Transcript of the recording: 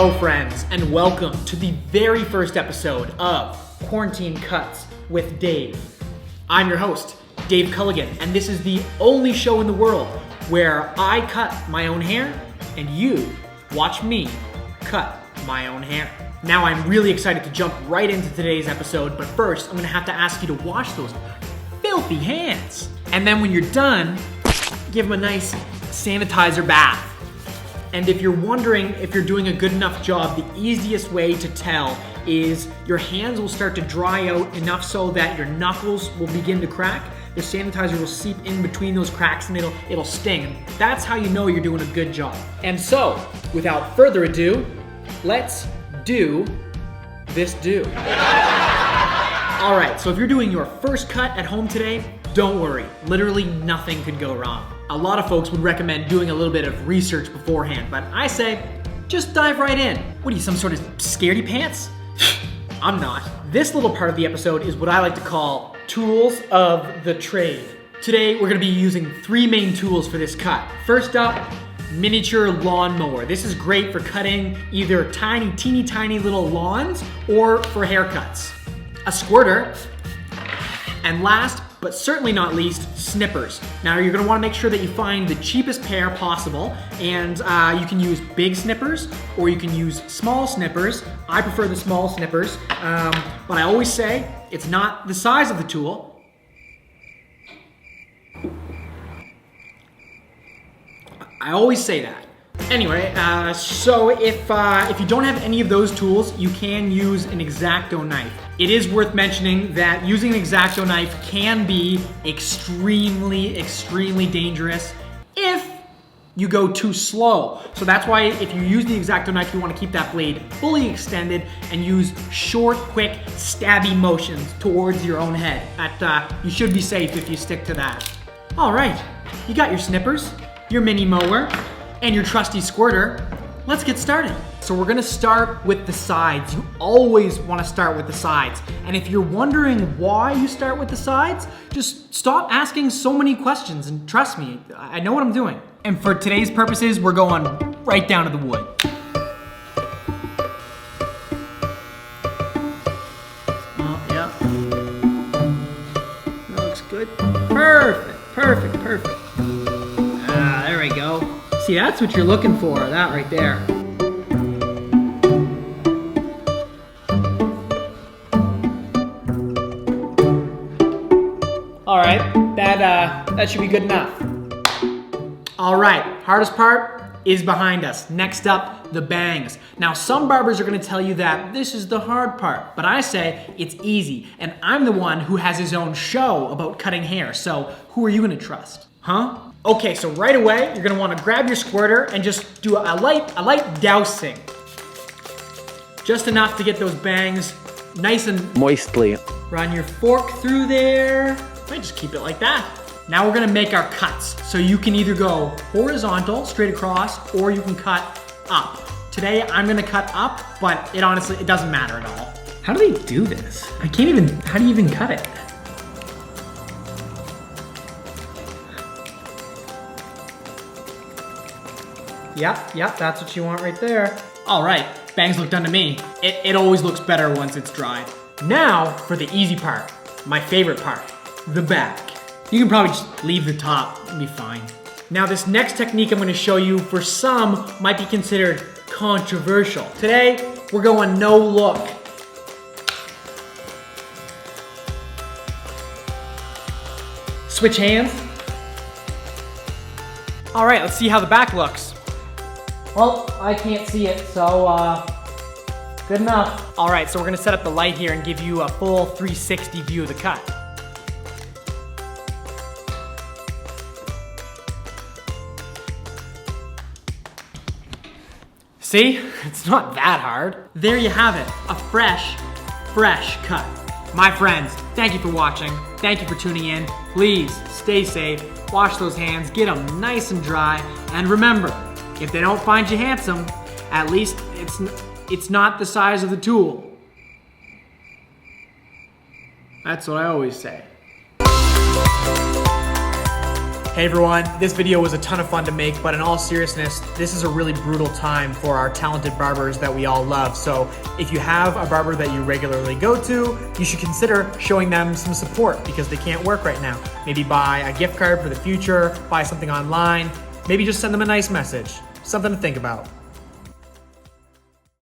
Hello friends, and welcome to the very first episode of Quarantine Cuts with Dave. I'm your host, Dave Culligan, and this is the only show in the world where I cut my own hair and you watch me cut my own hair. Now I'm really excited to jump right into today's episode, but first I'm gonna have to ask you to wash those filthy hands. And then when you're done, give them a nice sanitizer bath. And if you're wondering if you're doing a good enough job, the easiest way to tell is your hands will start to dry out enough so that your knuckles will begin to crack. The sanitizer will seep in between those cracks and it'll sting. And that's how you know you're doing a good job. And so, without further ado, let's do this do. All right, so if you're doing your first cut at home today, don't worry, literally nothing could go wrong. A lot of folks would recommend doing a little bit of research beforehand, but I say, just dive right in. What are you, some sort of scaredy pants? I'm not. This little part of the episode is what I like to call tools of the trade. Today, we're gonna be using three main tools for this cut. First up, miniature lawnmower. This is great for cutting either teeny tiny little lawns or for haircuts. A squirter, and last, but certainly not least, snippers. Now you're gonna wanna make sure that you find the cheapest pair possible, and you can use big snippers or you can use small snippers. I prefer the small snippers, but I always say it's not the size of the tool. I always say that. Anyway, so if you don't have any of those tools, you can use an X-Acto knife. It is worth mentioning that using an X-Acto knife can be extremely dangerous if you go too slow. So that's why if you use the X-Acto knife, you want to keep that blade fully extended and use short, quick, stabby motions towards your own head. You should be safe if you stick to that. All right, you got your snippers, your mini mower, and your trusty squirter. Let's get started. So we're gonna start with the sides. You always wanna start with the sides. And if you're wondering why you start with the sides, just stop asking so many questions and trust me, I know what I'm doing. And for today's purposes, we're going right down to the wood. Oh, yeah. That looks good. Perfect. There we go. See, that's what you're looking for, that right there. All right, that should be good enough. All right, hardest part is behind us. Next up, the bangs. Now, some barbers are gonna tell you that this is the hard part, but I say it's easy, and I'm the one who has his own show about cutting hair, so who are you gonna trust? Huh? Okay, so right away, you're gonna wanna grab your squirter and just do a light dousing. Just enough to get those bangs nice and moistly. Run your fork through there. Might just keep it like that. Now we're gonna make our cuts. So you can either go horizontal, straight across, or you can cut up. Today, I'm gonna cut up, but it doesn't matter at all. How do they do this? How do you even cut it? Yep, that's what you want right there. All right, bangs look done to me. It always looks better once it's dried. Now for the easy part, my favorite part, the back. You can probably just leave the top and be fine. Now this next technique I'm gonna show you for some might be considered controversial. Today, we're going no look. Switch hands. All right, let's see how the back looks. Well, I can't see it, so good enough. All right, so we're gonna set up the light here and give you a full 360 view of the cut. See, it's not that hard. There you have it, a fresh cut. My friends, thank you for watching. Thank you for tuning in. Please stay safe, wash those hands, get them nice and dry, and remember, if they don't find you handsome, at least it's not the size of the tool. That's what I always say. Hey everyone, this video was a ton of fun to make, but in all seriousness, this is a really brutal time for our talented barbers that we all love. So if you have a barber that you regularly go to, you should consider showing them some support because they can't work right now. Maybe buy a gift card for the future, buy something online, maybe just send them a nice message. Something to think about.